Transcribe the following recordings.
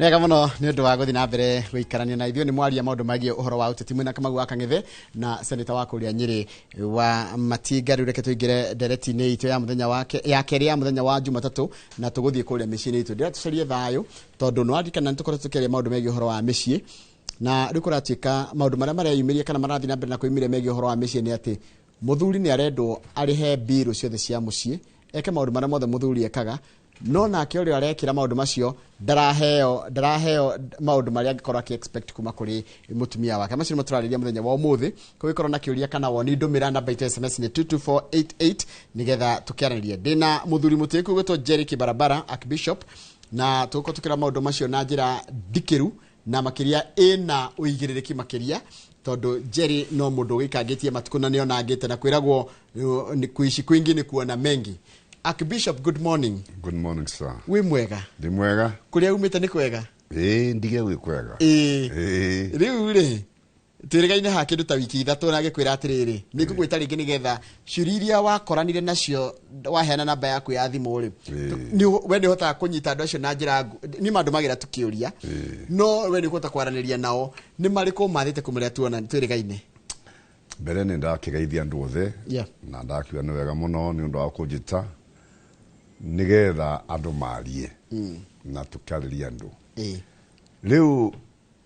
Nega muno nĩ ũndũ wa gũthiĩ na mbere gũikarania na ithuĩ nĩ mwaria maũndũ magie ũhoro wa ũteti mwĩna Kamau wa Kang'ethe na seneta wa kũrĩa Nyĩrĩ wa Matinga. Rĩu reke tũingĩre ndereti-inĩ itũ ya mũthenya ya kerĩ ya mũthenya wa Jumatatũ na tũgũthiĩ kũrĩa mĩciĩ-inĩ itũ. Ndĩrenda tũcarie thayũ tondũ nĩ waririkana nĩ tũkoretwo tũkĩaria maũndũ megie ũhoro wa mĩciĩ, na rĩu kũratuĩka maũndũ marĩa mareyumĩria kana marathiĩ na mbere na kwĩyumĩria megie ũhoro wa mĩciĩ nĩ atĩ mũthuri nĩ arendwo arĩhe mbirũ ciothe cia mũciĩ, eke maũndũ marĩa mothe mũthuri ekaga, no nake ũrĩa arekĩra maũndũ macio ndaraheo maũndũ marĩa angĩkorwo aki-expect kuma kũrĩ mũtumia wake. Macio nĩmo tũrarĩrĩria mũthenya wa ũmũthĩ. Kũngĩkorwo na kĩũria kana woni ndũmĩra namba itũ SMS nĩ 22488 nĩgetha tũkĩaranĩrie. Ndĩna mũthuri mũtĩku gwĩtwo Kibarabara Archbishop, na tũgũkorwo tũkĩra maũndũ macio na njĩra ndikĩru na makĩria ĩna ũigĩrĩrĩki makĩria, tondũ Jerry no mũndũ ũgĩkangĩtie matukũ na nĩonangĩte na kwĩragwo kuishi kwingi ni kuona mengi. Archbishop, good morning. Good morning, sir. Wi mwega? Ndi mwega. Kuria umite ni kwega? Ndige gwi kwega. Riu ri twirigaine ha kindu ta wiki ithatu na gikwira atiriri ni ngugwita ringi nigetha ciuriria wakoranire nacio waheana namba yaku ya thimu ri ni we ni hota kunyita andu acio na njira ni mandu magira tukiuria no we ni hota kwaraniria nao ni mariko mathite kumuria tuona twirigaine. Mbere ni ndakigeithia andu othe na ndakiuga ni wega muno ni undu wa kunjita nigetha andu marie na tukariria andu. Riu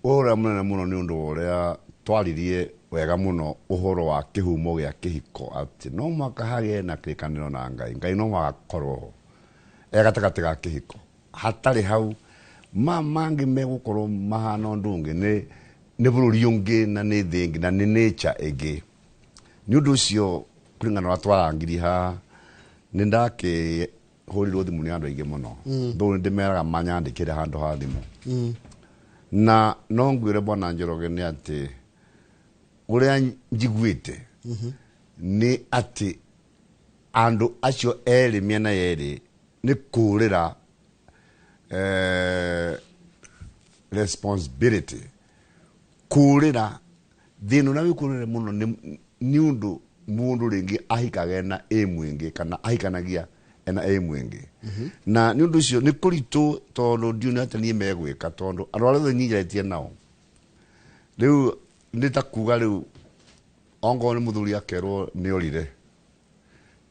ora munene muno ni undu uria twaririe wega muno uhoro wa kihumo gya kihiko ati no makahage na kirikaniro na Ngai no magakorwo gatagati ga kihiko hatari hau mangi megukorwo mahana ndungi ni bururi ungi na ni thingi na ni nature igi ni undu ucio kuringana na twarangiri ha ni ndake hurirwo thimu ni andu aingi muno ndo ndimeraga manyandikire handu ha thimu na no ngwire Bwana Njoroge ni ati uria njiguite ni ati andu acio eri miena yeri ni kurira responsibility kurira thinu na wikurire muno ni undu mundu ringi ahikage na emwingi kana ahikanagia ena emwingi na ni undu cio ni kuritu tondu ndiuna ati ni megwika tondu andu aria nyijetie nao riu nditakuga riu ongo ni muthuri akerwo ni orire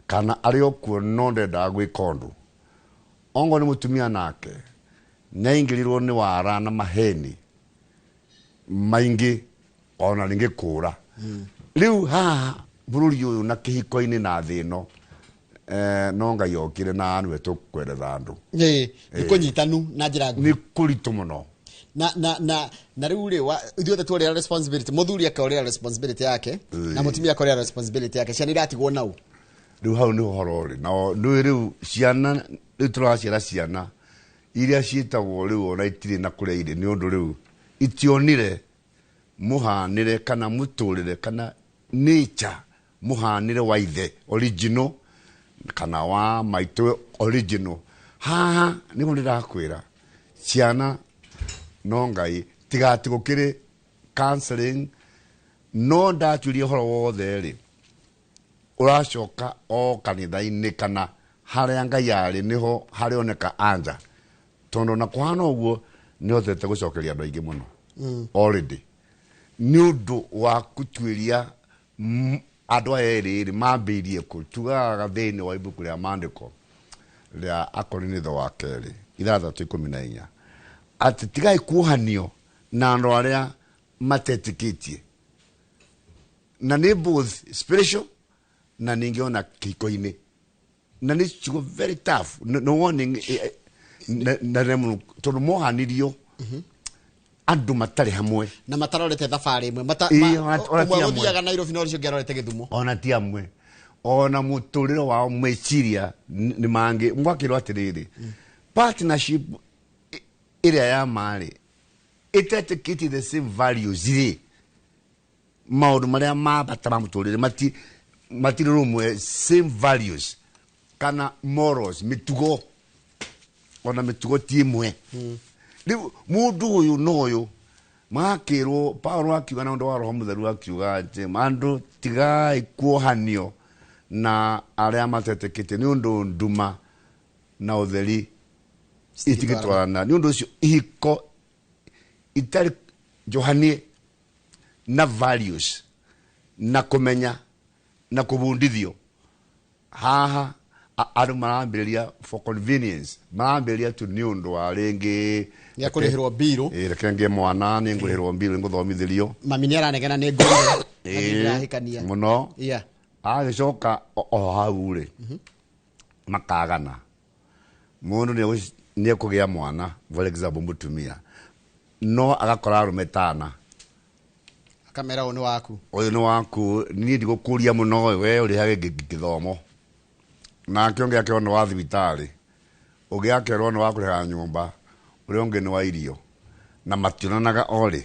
kana ari okuo no ndenda gwika undu ongo ni mutumia nake naingirirwo ni wara na maheni maingi ona ringi kura riu ha bururi uyu na kihiko-ini na thino no Ngai okire na anwe tukweretha andu ni kunyitanu na njira ni kuritu muno na riu ri ithuothe tũrĩa responsibility muthuri akorĩa responsibility yake na mutumia akorĩa responsibility yake ciana iratigwo nau riu hau ni uhoro ri na riu ciana riu tũraciara ciana iria ciĩtagwo riu ona itiri na kũrĩa irĩ ni ũndũ riu itionire muhanire kana muturire kana nature muhanire wa ithe original kana wa maitũ original haha ni mo ndirakwĩra ciana no Ngai tigatigukire counseling no ndaturia horo wothe ri uracoka o kanitha-ini kana haria Ngai ari niho hari oneka anja tondu na kuhana uguo ni hotete gucokeria andu aingi muno already ni undu wa kutuiria andu eri mambirie kutugaga thiini wa ibuku ria maandiko ria Akorinitho wa keri 6:14 ati tigai kuhanio na andu aria matetikitie na ni both spiritual na ningiona kihiko-ini na ni chugo very tough no warning na remu tondu mohanirio andu matari hamwe na matarorete thabari imwe umwe guthiaga Nairobi no ricio ngerorete Githumo ona ti amwe ona muturiro wao meciria ni mangi mwakirwo atiriri partnership iria ya mari itetikiti the same values iri maundu maria mabatara muturire matiri rumwe same values kana morals mitugo ona mitugo ti imwe riu mundu uyu noyo makirwo Paulo akiuga na undu wa Roho Mutheru akiuga ati mandu tigai kuohanio na aria matetekete ni undu nduma na utheri itigitwarana ni undu ucio ihiko itari johanie na values na kumenya na kubundithio haha adu marambiria for convenience marambiria tu ni undu wa ringi ya kurihirwo biru rekenge mwana ni ngurihirwo biru nguthomithirio mami ni aranegena ni ngurire ahikania muno agicoka o hau ri makagana mundu ni kugia mwana for example mutumia no agakora rumetana kamera onu waku uyu ni waku ni ndigukuria muno we uri hage githomo na kionge yake ono wa thibitari ugi yake ono wa kurega nyumba uri onge ni wa irio na mationanaga ori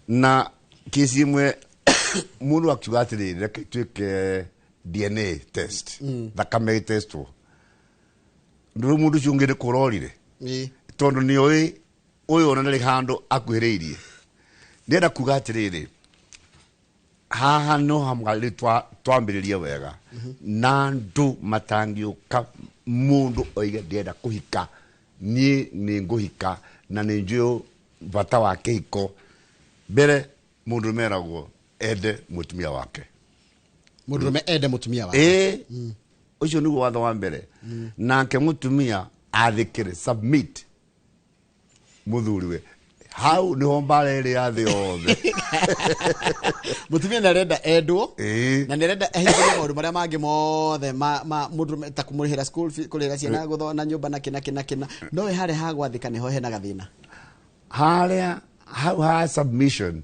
na kisi imwe mundu akiuga atiriri reke twike DNA test thakame test ndu mundu ciungire kurorire tondu ni uyu ona ndari handu akuhiriirie ndenda kuga atiriri haha no hamgali twambiririe wega na ndu matangiuka mundu oige ndenda kuhika ni nguhika na ni njuo bata wa kihiko mbere mundu meragwo ende mutumia wake mundu ende mutumia wake ucio niguo watho wa mbere nake mutumia athikire submit muthuriwe hau ni hombare ri ya thi yothe mutumia narenda endwo na narenda ehingirie maundu maria mangi mothe mundu ta kumurihira school fee kurira ciana guthona nyumba na kina no we hare ha gwathika niho hena gathina haria hau ha submission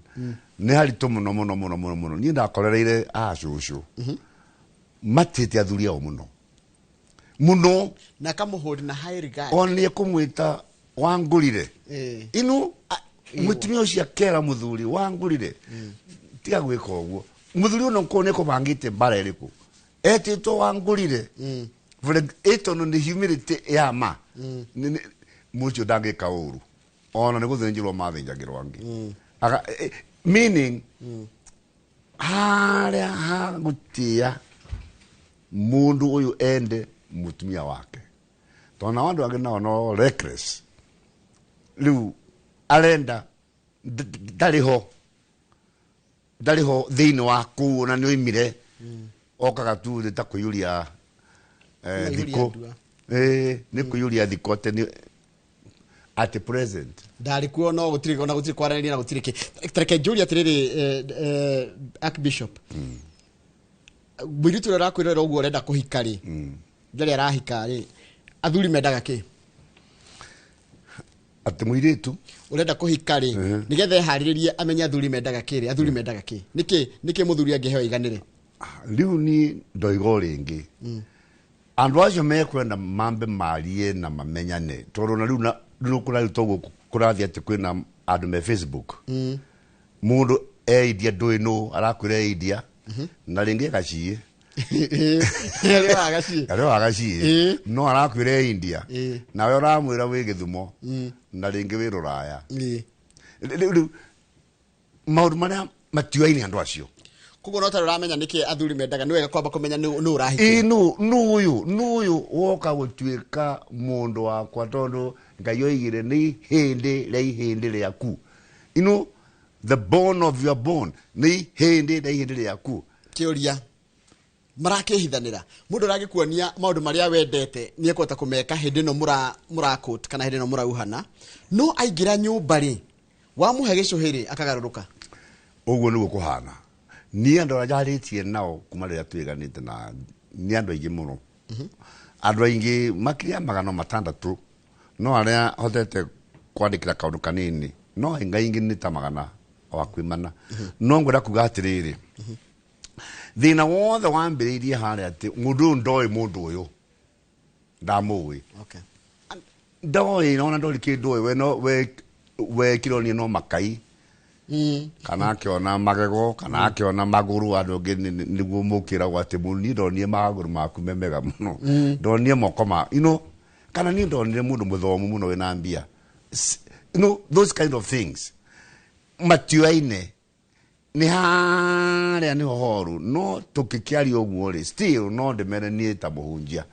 ni haritu muno ni ndakorereire acucu matite athuria o muno na kamuhuri na high regard oni kumwita wangurire inu mutumia ucio akera muthuri wangurire tiga gwika uguo muthuri uno ko ne ko bangite bara iriku etito wangurire eto no ni humility ya ma mucio dangika uru ona ne guthenjirwo mathenjagirwo angi aga meaning haria hagutia mundu uyu ende mutumia wake tona wandu angi no reckless riu arenda ndariho thiini waku na ni oimire okaga tu ta kuyuria thiko ni kuyuria thiko te at present ndari kuo no gutiri kwaranĩria na gutiri ki tareke Julia tiriri Archbishop buritu rakwirera uguo renda kuhika ri ndari arahika ri athuri mendaga ki ati muiritu urenda kuhika ri nigethe hariririe amenya athuri mendaga ki athuri mendaga ki niki muthuri angeheo iganire riu ni ndoigo ringi andu acio mekwenda mambe marie na mamenyane tondu na riu na rukura togo kurathia ati kwina andu me Facebook mundu eidia nduino arakwira eidia na ringi gacie ale wagacie no arakwira India na we uramwira wi Githumo na ringi wi Ruraya maundu maria matiuaini andu acio kugo no taramenya niki athuri mendaga niwega kwamba kumenya nu urahiki nu uyu woka gutuika mundu wakwa tondu ngai oigire ni hindi riaku the bone of your bone ni hindi riaku kiuria marakehithanira mundu ragikuonia maundu maria wendete ni ekota kumeka hindi no mura quote kana hindi no murauhana no aingira nyumba ri wamuhe gicuhiri akagaruruka uguo niguo kuhana ni andu ajaritie nao kuma riria twiganite na ni andu aingi muno andu aingi makiria 600 no aria hotete kwandikira kaundu kanini no ingaingi ni ta 100 wakwimana no ngwenda kuga atiriri thina wothe wambiriirie haria ati mundu ndoi mundu uyu ndamui ndoi no ndori kindu we no we kironi no makai kana akiona magego kana akiona maguru andu ngi niguo mukira gwate muni ndonie maguru maku memega muno ndonie moko kana ni ndonire mundu muthomu muno wina mbia those kind of things matiuaine ni haria ni horu no tukikiaria uguo ri still no ndemere ni ta muhunjia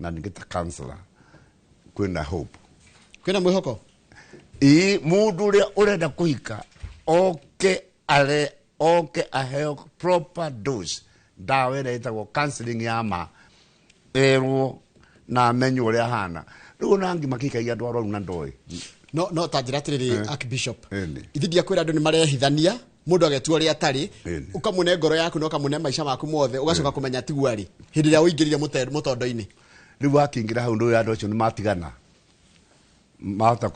na ningita counselor kwina hope kwina mwihoko mundu uria urenda kuhika oke aheo proper dose dawa ĩrĩa ĩtagwo counseling ya ma erwo na amenye ũrĩa hana rĩu na ngima kikagia andũ arwaru na ndoĩ no ta njĩra atĩrĩrĩ Archbishop ithindia kwĩra andũ nĩ marehithania mundu agetua ũrĩa atari ukamune ngoro yaku no kamune maica maku mothe ugacoka kumenya tigwari hindi ĩrĩa ũingĩrire mũtondo-inĩ rĩu akĩingĩra hau ndoĩ andũ acio nĩ matigana mahota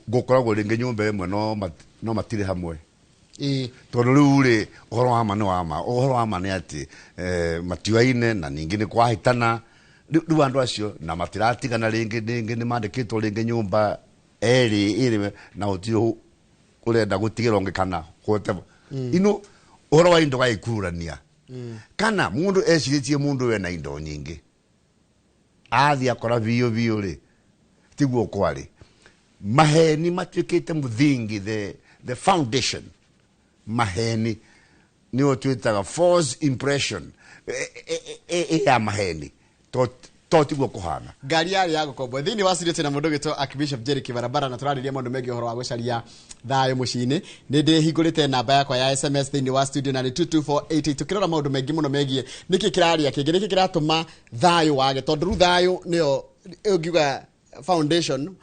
gũkoragwo rĩngĩ nyũmba ĩmwe no matirĩ hamwe tondũ rĩu rĩ ũhoro wa ma nĩ wa ma ũhoro wa ma nĩ atĩ matiũaine na ningĩ nĩ kwahĩtana rĩu andũ acio na matiratigana rĩngĩ nĩ mandĩkĩtwo rĩngĩ nyũmba ĩrĩ na gũtirĩ ũrenda gũtigĩra ũngĩ kana whatever ino ũhoro wa indo gaikurania kana mundu ecirĩtie mundu we na indo nyingĩ athi akora biũ rĩ tiguo kwari maheni matuĩkĩte mũthingi the foundation maheni ni otwitaga false impression ya maheni to tiguo kuhana ngari yari ya gukombo thini wasirite na mundu gitwo Archbishop Jerry Kibarabara na turariria mundu megi uhoro wa gucaria Thayũ Mũciĩ-inĩ ni ndihingurite namba yakwa ya SMS thini wa studio na ni 22488 tukirora maundu mengi muno megie niki kiraria kingi niki kiratuma Thayũ wage tondu Thayũ nio ungiuga foundation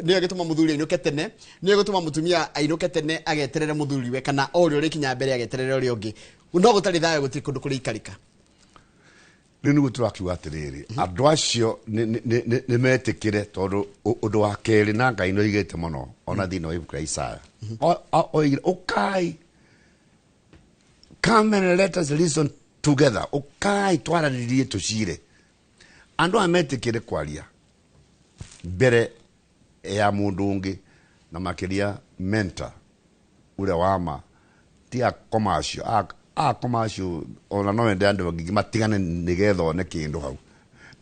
niyo gituma muthuri ainuke tene niyo gituma mutumia ainuke tene ageterere muthuri we kana orio rikinya mbere ageterere orio ungi no gutari Thayũ gutiri kundu kuri ikarika rĩu nĩguo tũrakiuga atĩrĩrĩ andũ acio nĩ metĩkĩre tondũ ũndũ wa kerĩ na Ngai nĩ oigĩte mũno ona thĩinĩ wa ibuku rĩa Isaya oigire ũkai come and let us listen together ũkai twaranĩrie tũcire andũ aya metĩkĩre kwaria mbere ya mũndũ ũngĩ na makĩria mentor ũrĩa wama ti a commercial commercial ona no ende andũ angĩ matigane nĩgetha one kĩndũ hau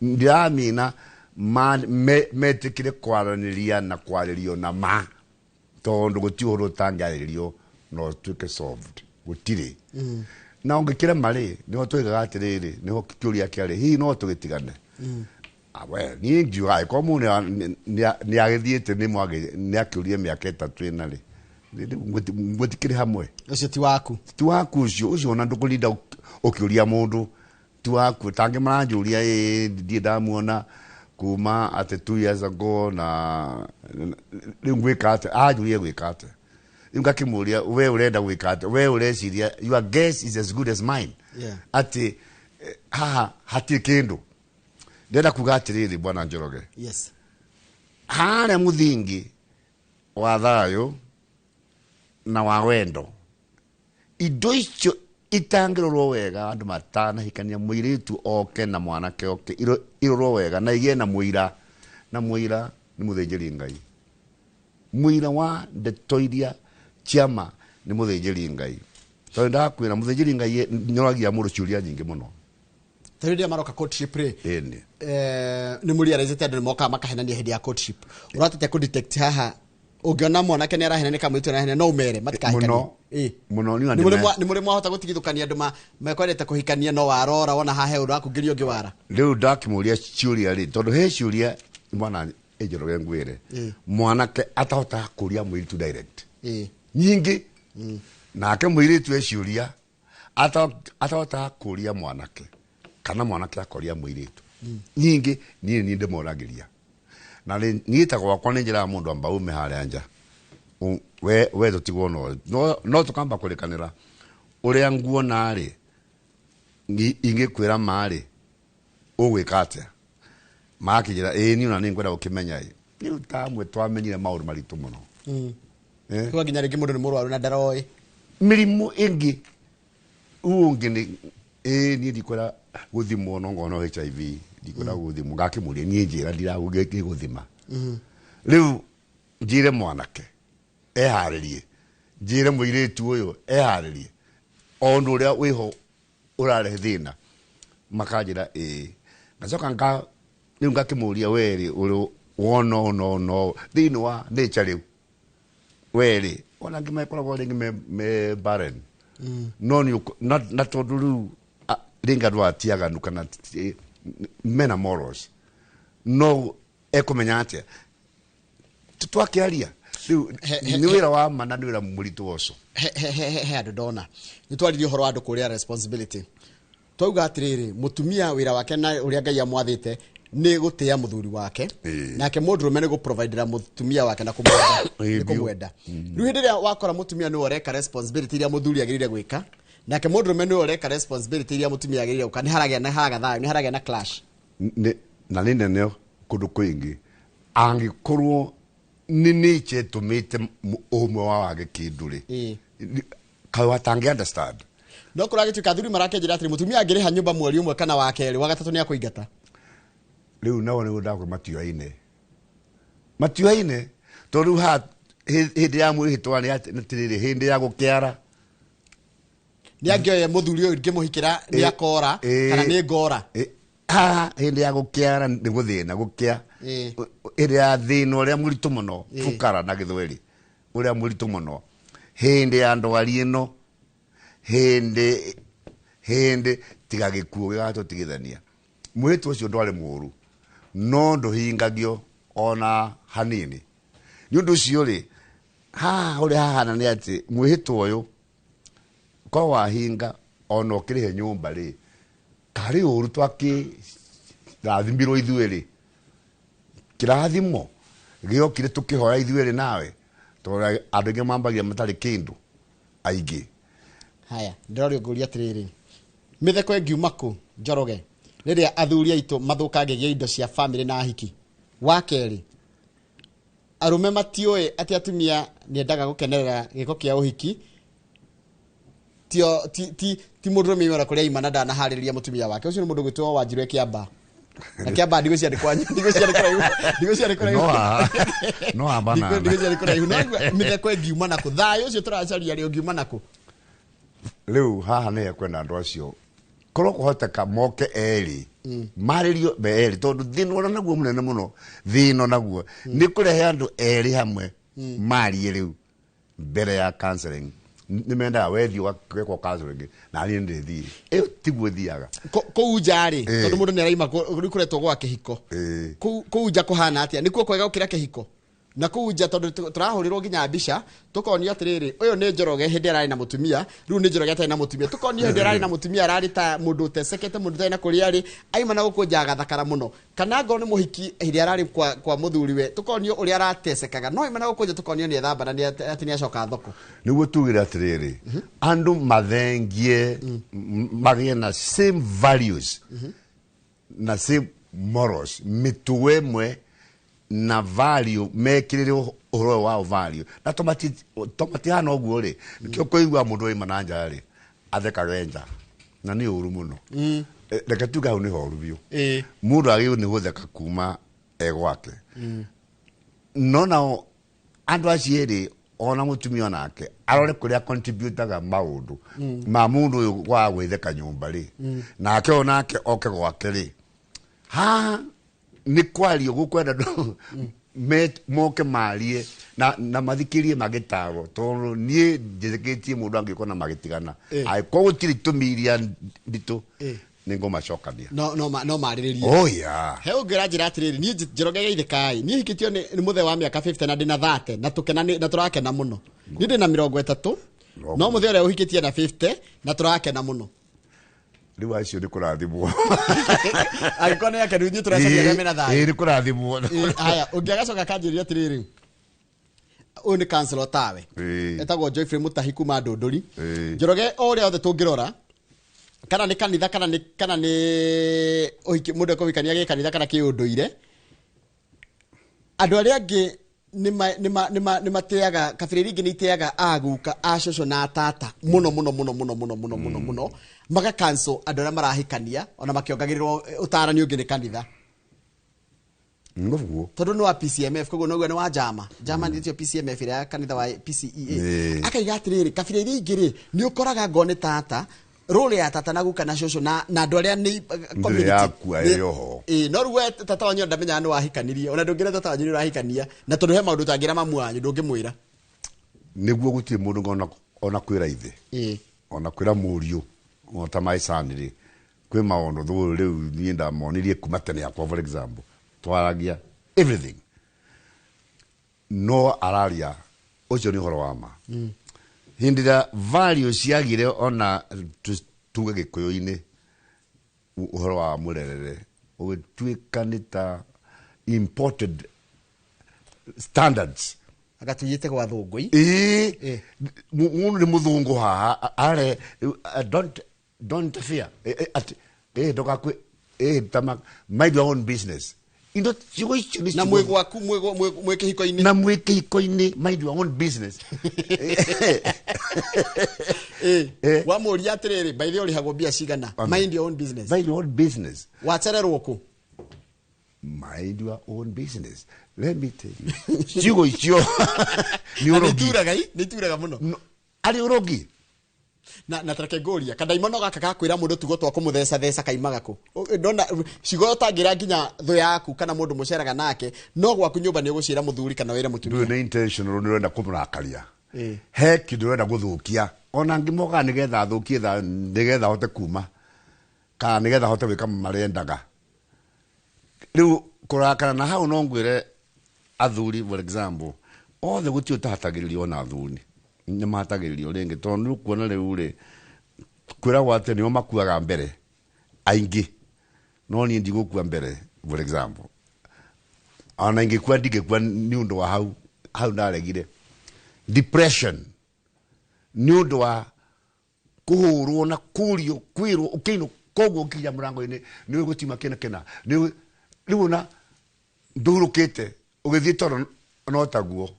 ndiramina metĩkĩre kwaranĩria na kwarĩrio na ma tondũ gũtirĩ ũhoro ũtangĩarĩrio no tuĩke solved gũtirĩ na ũngĩkĩra marĩ nĩho tũigaga atĩrĩrĩ nĩho kĩũria kĩarĩ hihi no tũgĩtigane niĩ ngiuga angĩkorwo mũndũ nĩ agĩthiĩte nĩ akĩũrie mĩaka ĩtatũ ĩna rĩ gũtikĩrĩ hamwe ũcio ti waku ũcio ona ndũkũrinda ũkĩũria mũndũ ti waku tangĩ maranjũria ndiĩ ndamuona kuma atĩ 2 years ago na rĩu gwĩka atĩ anjũrie gwĩka atĩ rĩu ngakĩmũria we ũrenda gwĩka atĩ we ũreciria your guess is as good as mine atĩ haha hatirĩ kĩndũ ndĩrenda kuga atĩrĩrĩ bwana Njoroge harĩa mũthingi wa Thayũ na wa wendo indo icio itangĩrorwo wega andũ matanahikania mũirĩtu oke na mwanake oke irorwo wega na igĩe na mũira nĩ mũthĩnjĩri Ngai mũira wa ndeto iria ciama nĩ mũthĩnjĩri Ngai tondũ ndakwĩra mũthĩnjĩri Ngai nyoragia mũndũ ciũria nyingĩ mũno Taridia maroka courtship re ni muri arezete andũ moka makahenania hindi ya courtship uratete ku detect haha ungiona mwanake ni arahenania kamwitu na no umere matikahikania muno ni muri mwahota gutigithukania andũ mekwendete kuhikania no warora wona hahe undu akungĩrio ũngĩ wara rĩu ndakimuria ciũria rĩ tondũ he ciũria mwana Njoroge ngwĩre mwanake atahota kũria mũirĩtu direct nyingĩ nake mũirĩtu eciũria atahota kũria mwanake kana mwanake akoria mũirĩtu nyingĩ niĩ ndĩmoragĩria na niĩ ta gwakwa nĩ njĩra mũndũ amba ume harĩa nja we tũtigwo no tũkamba kũrĩkanĩra ũrĩa nguona rĩ ingĩkwĩra marĩ ũgwĩka atĩa makĩnjĩra niĩ ona nĩ ngwenda gũkĩmenya rĩu tamwe twamenyire maũndũ maritũ mũno kwa nginya rĩngĩ mũndũ nĩ mũrwaru na ndaroĩ mĩrimũ ĩngĩ ũngĩ niĩ ndikwĩra gũthimwo no ngono HIV ndikwĩra gũthimwo ngakĩmũria niĩ njĩra ndiragũgĩkĩ gũthima rĩu njĩre mwanake eharĩrie njĩre mũirĩtu ũyũ eharĩrie o ũndũ ũrĩa wĩho ũrarehe thĩna makanjĩra ngacoka rĩu ngakĩmũria werĩ ũrĩ wono thĩinĩ wa nature rĩu werĩ ona angĩ mekoragwo rĩngĩ me barren no na tondũ rĩu ringa dwa tiaganu kana mena morals no ekomenya atia twakĩaria riu ni wira wa mana ni wira muritu oso he andu ndona ni twaririe horo andu kuria responsibility twauga atiriri mutumia wira wake na uria Ngai amwathite ni gutia muthuri wake nake mundurume ni guprovidera mutumia wake na kumwenda riu hindi ria wakora mutumia ni oreka responsibility iria muthuri agirire gwika nake mundurume ni oreka responsibility iria mutumia agirire gwika ni haragia thayo ni haragia na clash na ni nene kundu kwingi angikorwo ni niche tumite umwe wa wage kinduri kawa watange understand no kuragituka thuri marakenjira atiri mutumia agiriha nyumba mweri umwe kana wa keri wa gatatu ni akuingata riu nawo ni gudakwe matioine tondu ha hindi ya mwihitwa ni atiriri hindi ya gukiara ni angioye muthuri uyu ngimuhikira ni akora kana ni ngora hindi ya gukiara ni guthina gukia hindi ya thina uria muritu muno fukara na githweri uria muritu muno hindi ya ndwari ino hindi tiga gikuo gato tigithania mwitu ucio ndwari muru no nduhingagio ona hanini ni undu ucio ri uri hahana ni ati mwihitu uyu ko wahinga ona ukirihe nyumba ri kari uru twaki rathimbirwo ithueri kirathimo giokire tukihoya ithueri nawe tora andu nge mambagia matari kindu aingi haya ndorori nguria atiriri mitheko engiuma ku Njoroge riria athuri aitu mathukangagia indo cia family na ahiki wa keri arume matioe ati atumia ni endaga gukenerera giko kia uhiki ti mundurume imara kuria imana ndana haririria mutumia wake ucio ni mundu gwitwo Wanjirũ Kiamba na Kiamba ndigo cia ndikwa no abana ndigo cia ndikwa no mitheko engiuma na ku Thayũ ucio turacaria ri engiuma na ku riu haha ne kwenda andu acio korwo kuhoteka moke eri maririo be eri tondu thino naguo munene muno thino naguo ni kurehe andu eri hamwe marie riu mbere ya counseling ni menda wethi wa kweko counseling na ni ndithi tiguo thiaga ko njari tondu mundu ni araima kuretwo gwa kihiko ko nja kuhana atia nikuo kwega ukira kihiko na kuja tondu turahurirwo ginya mbica tukonio atiriri uyu ni Njoroge hindi arari na mutumia riu ni Njoroge atari na mutumia tukonio hindi arari na mutumia arari ta mundu utesekete mundu tena kuri ari aima na gukunja gathakara muno kana ngo ni muhiki hindi arari kwa muthuriwe tukonio uri aratesekaga no aima na gukunja tukonio ni thamba na ni ati ni acoka thoko niguo tugira atiriri andu mathengie magie na same values na same morals mituwe mwe na value mekirire uhoro wa value na tomati hana oguo ri nikio koigwa mundu imana nja ri athekaga nja na ni uru muno reke tuga hu ni horu biu mundu agi ni gutheka kuma egwake no na andu acieri ona mutumia nake arore kuria contributaga maundu ma mundu uyu wa gwitheka nyumba ri nake onake oke gwake ri ha ni kwario gukwenda moke marie na mathikirie magitago tondu nie njetheketie mundu angikona magitigana ai ko gutiri tumiria nditu ningo macokania no mariririe oh yeah he ungira njira atiriri nie Njoroge geithikai nie hikitio ni muthe wa miaka 50 na ndina 30 na tukena na turakena muno ni ndina 30 no muthe ore uhikitie na 50 na turakena muno riu acio ni kurathimwo agikona yake ndio turacaria mena Thayũ ni kurathimwo haya ungiagacoka kanjiria atiriri uyu ni councilor tawe etagwo Joyfrey Mutahi kuma Ndũndũri Njoroge oria othe tungirora kana ni kanitha kana ni uhiki mundu ekubikania gi kanitha kana ki unduire andu aria angi ni mateaga kabira ingi ni iteaga aguka acoco na tata muno maga cancel andu aria marahikania ona makiongagirirwo utarani ungi ni kanitha nguo tondu ni wa PCMF koguo noguo ni wa jama nditio PCMF ira kanitha wa PCEA akaiga atiriri kabira ingi ri ni ukoraga ngone tata role ya tata na guka na coco na andu aria ni community yakua yoho no ruwe tata wanyu ndamenya ni wahikanirie ona ndungire tata wanyu ni wahikania na tondu he maundu tangira mamwanyu ndungimwira niguo gutie mundu ona kwira ithe ona kwira muriu ota maisaniri kwi maundu thu riu ni ndamonirie kuma tene yakwa for example twaragia everything no araria ucio ni horo wa ma hindira value ciagire ona tuge gikuyu-ini uhoro wa murerere ugituikanita imported standards agatuyite kwa thungui mundu ni muthungu haha are don't fear ndogakwe tama mind your own business indo chigo icio ni na mwegwaku mwekihiko-ini na mwekihiko-ini mind your own business wa muria atiriri by the way hagwo bia cigana mind your own business wacererwo ku mind your own business. Let me tell you. Chigo icio ni urogi. Ni turaga muno. Ari urogi. Na tareke ngoria kadaimono gaka gakwira mundu tugo twa kumutheca theca kaimaga ku. Ndona cigo tangira nginya thu yaku kana mundu muceraga nake no gwaku nyumba ni ugucira muthuri kana wire mutumia. Ndu ni intentional ni urenda kumurakaria. He kindu urenda guthukia. Ona ngimoga nigetha thukie tha nigetha hote kuma. Kana nigetha hote wika marendaga. Riu kurakana na hau no ngwire athuri for example othe guti utahatagiririo na athuri ni mahatagiririo ringi tondu kuona riu ri kwira gwate nio makuaga mbere aingi no ni ndigukua mbere for example ana ingi kwa ndigekua ni undu wa hau ndaregire depression ni undu wa kuhurwo na kurio kwirwo ukino koguo kinya murango-ini ni gutima kena ni riuna ndurukite ugithie toro no taguo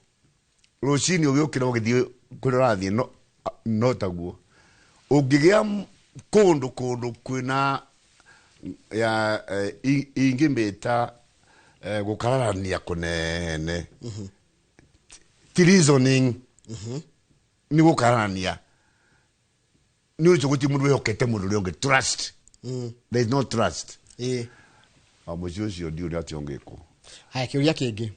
rucini ugiukira ugithie kurirathie no taguo ungigia kundu kwina ya ingimita gukararania kunene reasoning ni gukararania ni ucio guti mundu wehokete mundu ri trust there is no trust amucio ucio ndi uri ationgiko haya kiuria kingi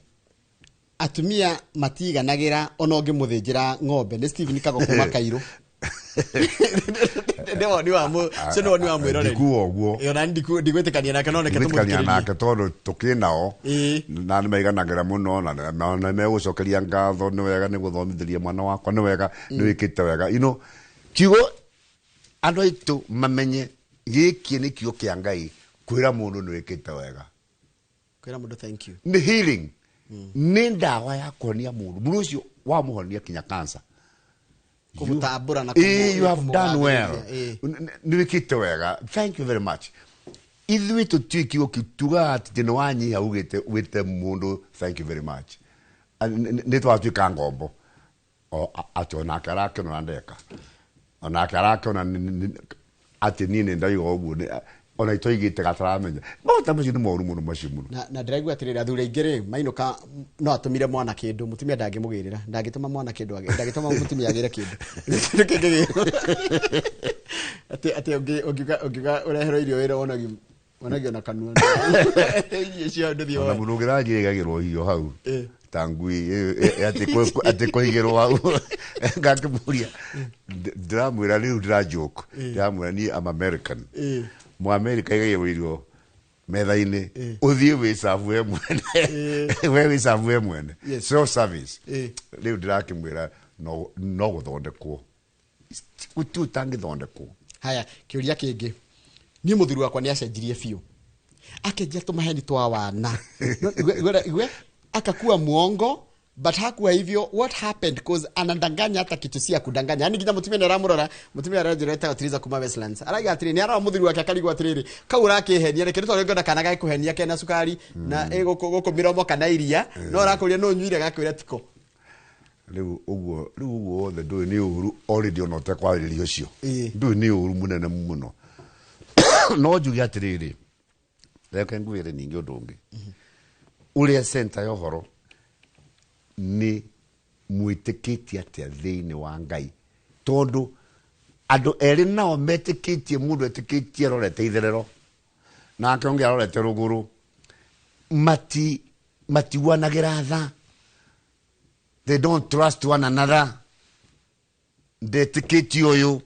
atumia matiganagira ona ngimuthinjira ng'ombe ni Steven Kago kuma Kairo ni wa mwiroreri ndikuo guo ona ndigwitikania nake no neke tumutikiria nake tondu tukinao na ni maiganagira muno na megucokeria ngatho ni wega ni guthomithiria mwana wakwa ni wega ni wikite wega kiugo andu aitu mamenye giki ni kiugo kia Ngai kwira mundu ni wikite wega kwira mundu thank you ni healing ni ndawa ya kuonia mundu ucio wa muhonia kinya cancer kumutambura na you have done well ni wikite wega thank you very much ithui tutwiki ukituga ati no wanyi ugite wite mundu thank you very much ni twatwika ngombo atona karake no ndeka ona karake ona ati nini ndaigo oguo ona itoigite gataramenya no tamuci ni moru muno macio muno na ndiraigua atirira athuri aingire mainuka no atumire mwana kindu mutumia ndangimugirira ndangituma mwana kindu ndangituma mutumia agire kindu ati ongiga urehero irio wira onagio na kanua irio cio nduthio na mundu giraji igagirwo hiyo hau tangui ati kuigirwo hau ngakimuria ndramwira riu ndirajoke ndramwira ni am American mu America igagirwo irio metha-ini uthie wi savu emwene we wi savu emwene so service riu ndirakimwira no guthondekwo gutu tangithondekwo haya kiuria kingi ni muthuri wakwa ni acenjirie biu akenjia tumaheni twa wana igwe akakua muongo but hakuwa hivyo what happened cause anandanganya hata kitu si kudanganya yani kinya mutumia naramurora mutumia arajireta atiriza kuma Westlands araga atiri ni ara muthuri wake akarigwa atiriri kaura akihenia reke to ngenda kana gai kuhenia kena sukari na goko miromo kana iria no arakuria no nyuire gakwira tiko riu uguo the do ni uru already onote kwaririo cio ndu ni uru munene muno no njugi atiriri reke ngwire ningi undungi uria center yo horo ni mwitikitie atia thiini wa Ngai tondu andu eri nao metikitie mundu etikitie rorete itherero na akonge rorete ruguru mati wanagira tha they don't trust one another detikiti oyo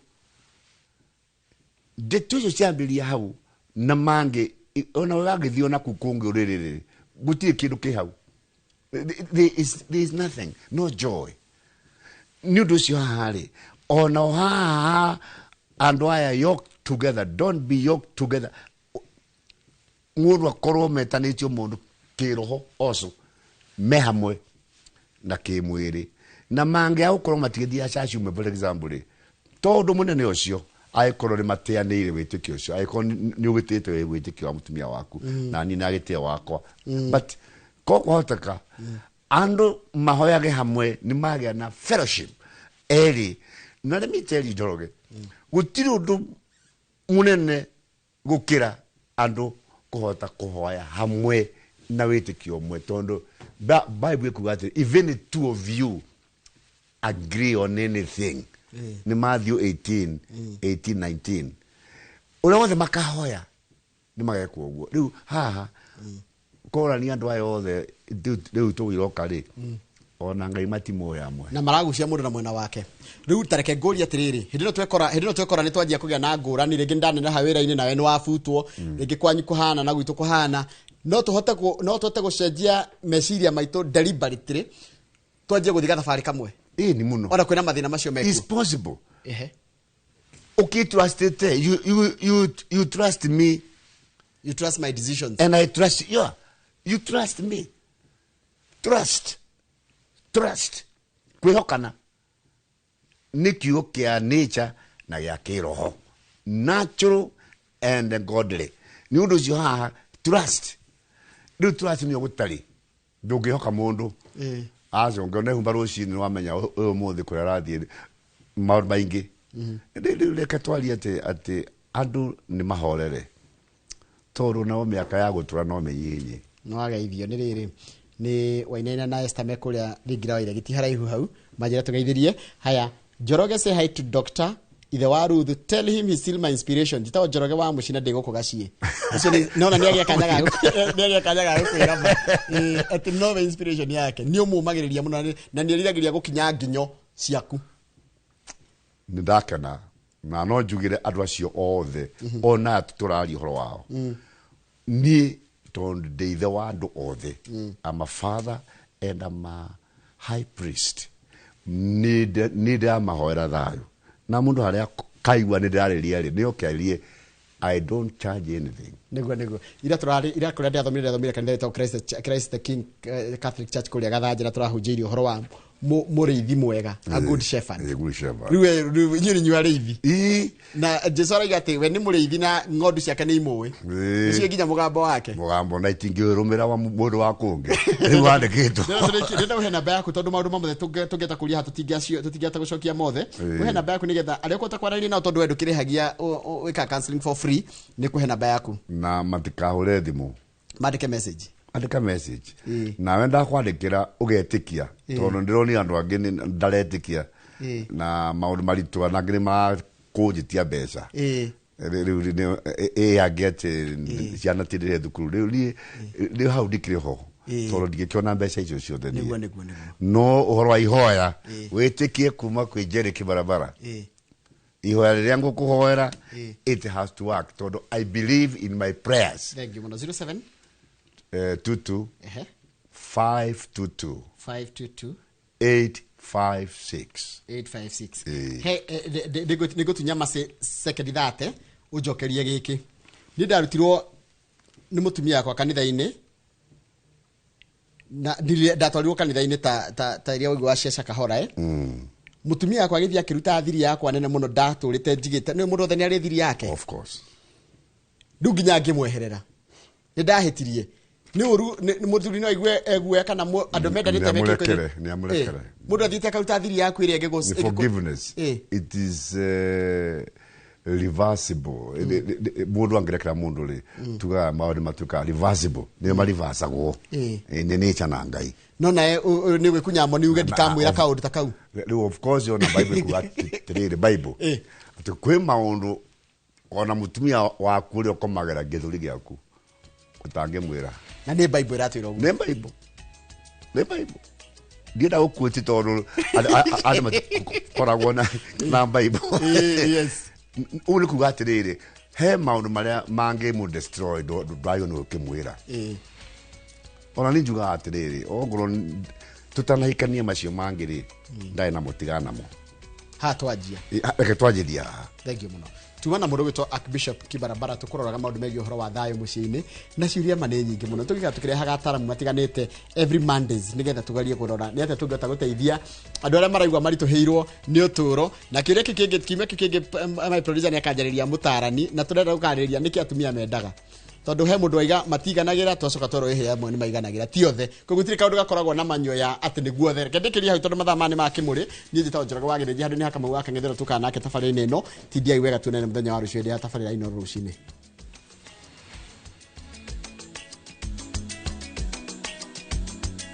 de tuyo ciambiria hau na mange ona wagithio na kukungi uririri gutie kindu ki hau There is nothing, no joy. Nudus your hari. Oh no, and why are yoked together? Don't be yoked together. Murwa koro metanitio mondo kiroho also mehamwe na kimwiri na mange au koro matigithia caciume for example tondu munene ucio aikoro ri mateanire witikio ucio aikoro ni ugitite witikio wa mutumia waku na ni nagitia wakwa but koko hotaka ando mahoyage hamwe ni magia na fellowship eri na let me tell you Joroge gutiri undu munene gukira ando kuhota kuhoya hamwe na witikio mwe tondu Bible ikuga ati even the two of you agree on anything ni Matthew 18:19 ula wothe makahoya ni magekwo uguo riu haha kora ni andu ayo othe riu tuwiroka ri ona ngai matimo yamwe na maragucia mundu na mwena wake riu tareke ngori atiriri hindi no twekora ni twanjia kugia na ngurani ringi ndanena ha wira-ini nawe ni wabutwo ringi kwanyu kuhana na gwitu kuhana no tuhote gucenjia meciria maitu deliberately twanjie guthiga thabari kamwe ni muno ona kwina mathina macio meku is possible okay trust it you trust me, you trust my decisions and I trust you. You trust me. Trust kwihokana nikiugo kia nature na ya kiroho natural and godly ni undu cio haha trust ni ogutari ndungihoka mundu acio ngone humba rucini wamenya uyu muthi kuria rathie maundu maingi reke twarie ati andu ni mahorere tondu nao miaka ya gutura no meyinyi no ageithio ni riri ni Wainaina na Esther mekuria ringira waire giti haraihu hau majira tugeithirie haya Joroge say hi to doctor ithe wa Ruth tell him he's still my inspiration jitawo Joroge wa mucina ndego gacie ucio ni nona ni agia kanyaga kwirama ati no inspiration yake ni umumagiriria muno na ni riragiriria gukinya nginyo ciaku ni ndakena na no njugire andu acio othe ona tuturari horo wao ni tondu ndeithe wa andu othe I'm a father and I'm a high priest ni mahoera thayu na mundu haria kaigua ni ndariria ri ni okiarie I don't charge anything nego ira kuria thomire kanitha to Christ the King Catholic Church kuria gathanjira turahunjirie horo wa muriithi mwega a good shepherd riu nyinyi ariithi na Jesu araiga ati we ni muriithi na ng'ondu ciake ni imwe ucio nginya mugambo wake na itingirumira wa mundu wa kungi riu wandikitwo nenda uhe namba yaku tondu maundu mamwe tungeta kuria tutingeta gucokia mothe uhe namba yaku nigetha aria ukota kwararia nao tondu ndukirihagia wika counseling for free ni kuhe namba yaku na matikahure thimu mandike message na wenda kwandikira ugetikia tondu ndironi andu angi ndaretikia na maundu maritu anangiri ma kunjitia mbeca riu agete ciana tirire thukuru riu hau ndikire ho tondu ndigikiona mbeca icio ciothe no uhoro wa ihoya witikie kuma kwi Jerry Kibarabara ihoya riria ngukuhoera it has to work tondu I believe in my prayers. Thank you. 07 22 522 856 he nego tunyama second that ujokerie giki ni ndarutirwo ni mutumia kwa kanitha-ini na ndatwarirwo kanitha-ini ta iria wigwa Shesha Kahora mutumia yakwa githia kiruta thiri yakwa nene muno ndaturite njigite ni mundu thani ari thiri yake of course nduginya ngimweherera ni ndahitirie ni uru ni muthuri no igwe kana andu mendanite mekire ni amurekere mundu athite karuta thiri yaku iria ngegos forgiveness it is reversible mundu angerekera mundu ri tuga maundu matuka reversible ni marivasagwo ni nature na ngai no nae ni gwikunyamo ni uge ndikamwira kaundu ta kau of course on the Bible ku atirire Bible ati kwi maundu ona mutumia waku ri okomagera githuri giaku utangemwira na ni Bible iratwira uguo ni Bible ndienda ukuti tondu adama koragwo na Bible yes uri kuga atirire he maundu maria mange mu destroy do no kimwira ona ni njuga atiriri ongoro tutanahikania macio mangiri ndai na mutigana mo ha twajia reke twanjithia thank you muno tuwana mũndũ gwĩtwo Archbishop Kibarabara tũkũroraga maũndũ megiĩ ũhoro wa thayũ mũciĩ-inĩ na ciũria manĩ nyingĩ mũno tũkiga tũkirehaga ataramu matiganĩte every Mondays nĩgetha tũgerie kũrora nĩ atĩa tũngĩhota gũteithia andũ arĩa maraigua maritũhĩirwo nĩ ũtũũro na kĩũria kĩngĩ kiumia kĩngĩ my producer nĩ akanjarĩria Mũtaarani na tũrenda gũkarĩrĩria nĩkĩ atumia mendaga tondu he mundu aiga matiganagira twacoka tworo ihe amwe ni maiganagira tiothe kugutire kaundu gakoragwo na manyo ya ati ni guothe kendikiria hau tondu mathaa mane ma kimuri ni njita njoroga wagire ji handu ni hakama waka ngethero tukana nake tabarĩra-inĩ ĩno tindia iwega tunene muthenya wa rucio ya tabarĩra ino rucinĩ